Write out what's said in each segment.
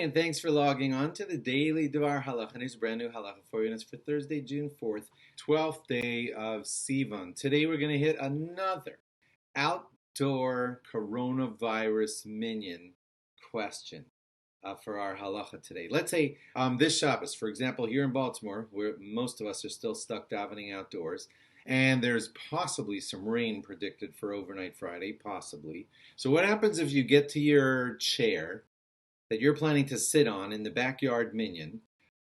and thanks for logging on to the daily DVAR HALACHA. And here's a brand new HALACHA for you, and it's for Thursday, June 4th, 12th day of Sivan. Today we're going to hit another outdoor coronavirus Minyan question for our HALACHA today. Let's say this Shabbos, for example, here in Baltimore, where most of us are still stuck davening outdoors, and there's possibly some rain predicted for overnight Friday, possibly. So what happens if you get to your chair that you're planning to sit on in the backyard Minyan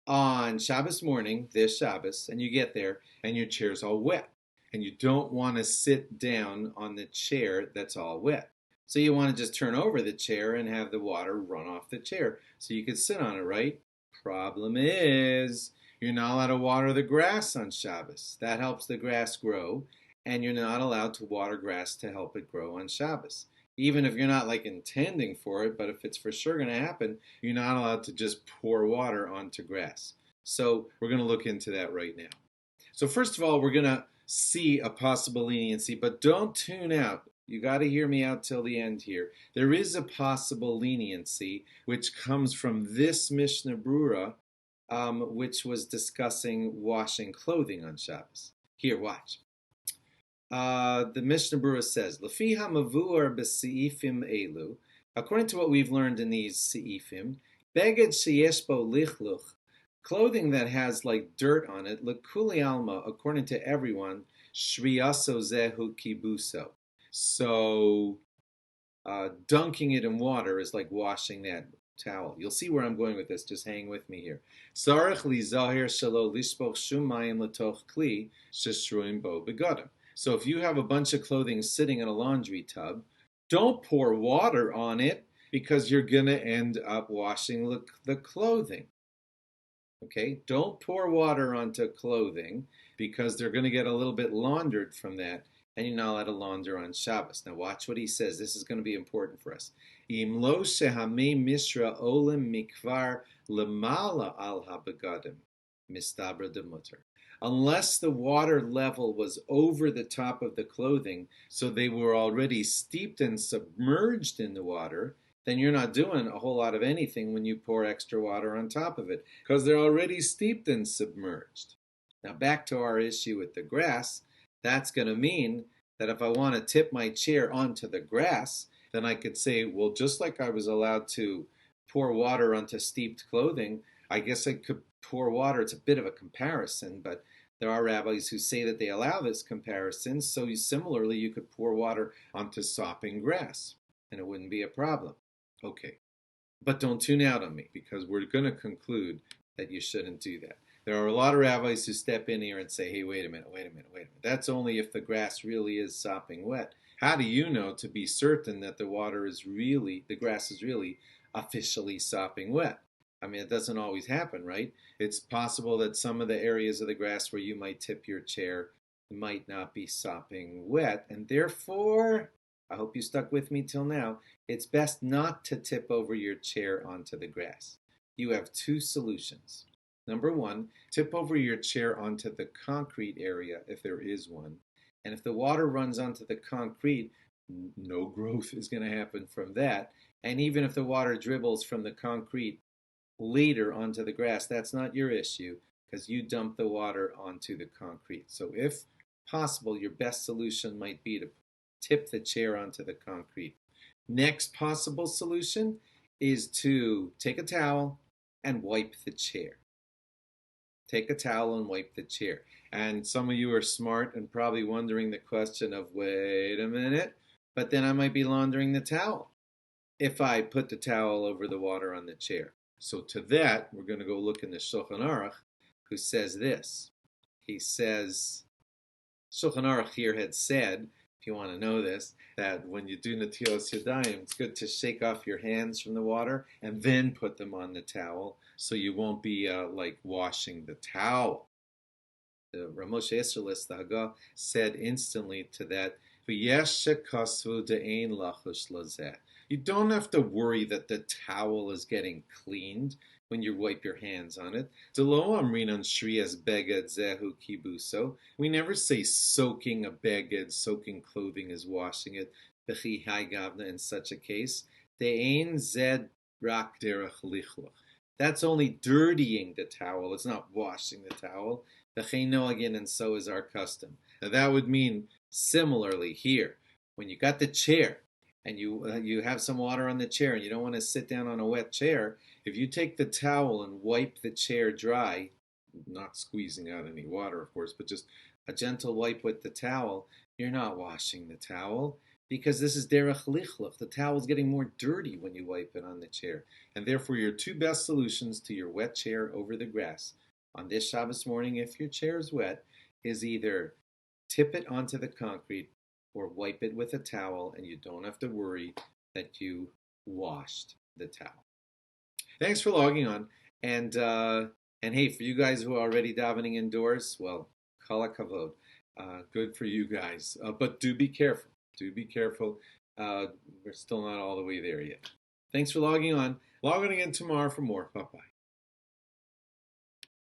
on Shabbos morning, this Shabbos, and you get there and your chair's all wet, and you don't want to sit down on the chair that's all wet. So you want to just turn over the chair and have the water run off the chair so you can sit on it, right? Problem is, you're not allowed to water the grass on Shabbos. That helps the grass grow, and you're not allowed to water grass to help it grow on Shabbos. Even if you're not like intending for it, but if it's for sure going to happen, you're not allowed to just pour water onto grass. So we're going to look into that right now. So first of all, we're going to see a possible leniency, but don't tune out. You got to hear me out till the end here. There is a possible leniency which comes from this Mishnah Brura, which was discussing washing clothing on Shabbos. Here, watch. The Mishnah Brura says, "Lefi hamavuar b'seifim elu." According to what we've learned in these seifim, beged sheyesh bo lichluch, clothing that has like dirt on it, lekuli alma, according to everyone, shriyaso zehu kibuso. So, dunking it in water is like washing that towel. You'll see where I'm going with this. Just hang with me here. Sarich li zahir shelo lishpoch shum mayim letoch kli sheshruim bo begadim. So if you have a bunch of clothing sitting in a laundry tub, don't pour water on it because you're going to end up washing the clothing. Okay? Don't pour water onto clothing because they're going to get a little bit laundered from that, and you're not allowed to launder on Shabbos. Now watch what he says. This is going to be important for us. Im lo shehamei mishra olim mikvar lemala al habegadim mistabra demuter. Unless the water level was over the top of the clothing, so they were already steeped and submerged in the water, then you're not doing a whole lot of anything when you pour extra water on top of it, because they're already steeped and submerged. Now back to our issue with the grass, that's going to mean that if I want to tip my chair onto the grass, then I could say, well, just like I was allowed to pour water onto steeped clothing, I guess I could pour water. It's a bit of a comparison, but there are rabbis who say that they allow this comparison, so similarly you could pour water onto sopping grass, and it wouldn't be a problem. Okay, but don't tune out on me, because we're going to conclude that you shouldn't do that. There are a lot of rabbis who step in here and say, hey, wait a minute. That's only if the grass really is sopping wet. How do you know to be certain that the grass is really officially sopping wet? I mean, it doesn't always happen, right? It's possible that some of the areas of the grass where you might tip your chair might not be sopping wet, and therefore, I hope you stuck with me till now, it's best not to tip over your chair onto the grass. You have two solutions. Number one, tip over your chair onto the concrete area if there is one, and if the water runs onto the concrete, no growth is going to happen from that, and even if the water dribbles from the concrete later onto the grass, that's not your issue because you dump the water onto the concrete. So if possible, your best solution might be to tip the chair onto the concrete. Next possible solution is to take a towel and wipe the chair. Take a towel and wipe the chair. And some of you are smart and probably wondering the question of, wait a minute, but then I might be laundering the towel if I put the towel over the water on the chair. So to that, we're going to go look in the Shulchan Aruch, who says this. He says, Shulchan Aruch here had said, if you want to know this, that when you do Netilas Yadayim, it's good to shake off your hands from the water and then put them on the towel so you won't be like washing the towel. The Ramoshe Esrelus, the Haggah, said instantly to that, you don't have to worry that the towel is getting cleaned when you wipe your hands on it. We never say soaking a beged, soaking clothing is washing it. In such a case, rak derech lichluch. That's only dirtying the towel. It's not washing the towel. V'cheino again, and so is our custom. Now that would mean similarly here, when you got the chair and you have some water on the chair and you don't want to sit down on a wet chair, if you take the towel and wipe the chair dry, not squeezing out any water, of course, but just a gentle wipe with the towel, you're not washing the towel because this is derech lichluch. The towel is getting more dirty when you wipe it on the chair. And therefore, your two best solutions to your wet chair over the grass on this Shabbos morning, if your chair is wet, is either tip it onto the concrete or wipe it with a towel, and you don't have to worry that you washed the towel. Thanks for logging on. And hey, for you guys who are already davening indoors, well, kol hakavod. Good for you guys. But do be careful. Do be careful. We're still not all the way there yet. Thanks for logging on. Log on again tomorrow for more. Bye-bye.